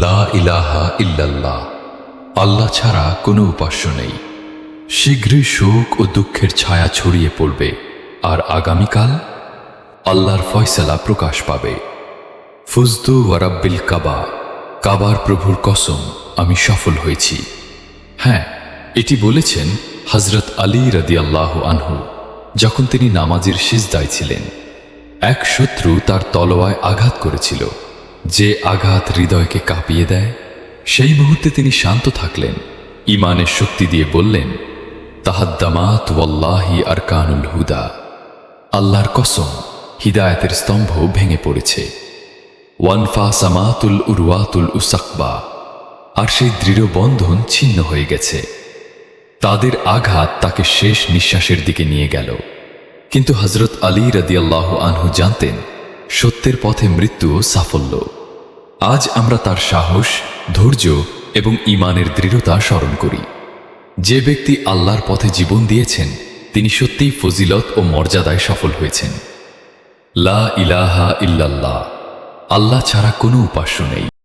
লা ইলাহা ইল্লাল্লাহ, আল্লাহ ছাড়া কোনো উপাস্য নেই। শীঘ্রই শোক ও দুঃখের ছায়া ছড়িয়ে পড়বে, আর আগামীকাল আল্লাহর ফয়সালা প্রকাশ পাবে। ফুজতু ওয়ারাব্বিল কাবা, কাবার প্রভুর কসম, আমি সফল হয়েছি। হ্যাঁ, এটি বলেছেন হযরত আলী রাদিয়াল্লাহু আনহু যখন তিনি নামাজের সিজদায় ছিলেন। এক শত্রু তার তলোয়ায় আঘাত করেছিল, যে আঘাত হৃদয়কে কাঁপিয়ে দেয়। সেই মুহূর্তে তিনি শান্ত থাকলেন, ঈমানের শক্তি দিয়ে বললেন, তাহাদ্দামাত ওয়াল্লাহি আরকানুল হুদা, আল্লাহর কসম, হিদায়াতের স্তম্ভ ভেঙে পড়েছে। ওয়ানফাসামাতুল উরওয়াতুল উসাকবা, আর সেই দৃঢ় বন্ধন ছিন্ন হয়ে গেছে। তাদের আঘাত তাকে শেষ নিঃশ্বাসের দিকে নিয়ে গেল। কিন্তু হযরত আলী রাদিয়াল্লাহু আনহু জানতেন, সত্যের পথে মৃত্যু ও সাফল্য। আজ আমরা তার সাহস, ধৈর্য এবং ঈমানের দৃঢ়তা স্মরণ করি। যে ব্যক্তি আল্লাহর পথে জীবন দিয়েছেন, তিনি সত্যিই ফজিলত ও মর্যাদায় সফল হয়েছেন। লা ইলাহা ইল্লাল্লাহ, আল্লাহ ছাড়া কোনো উপাস্য নেই।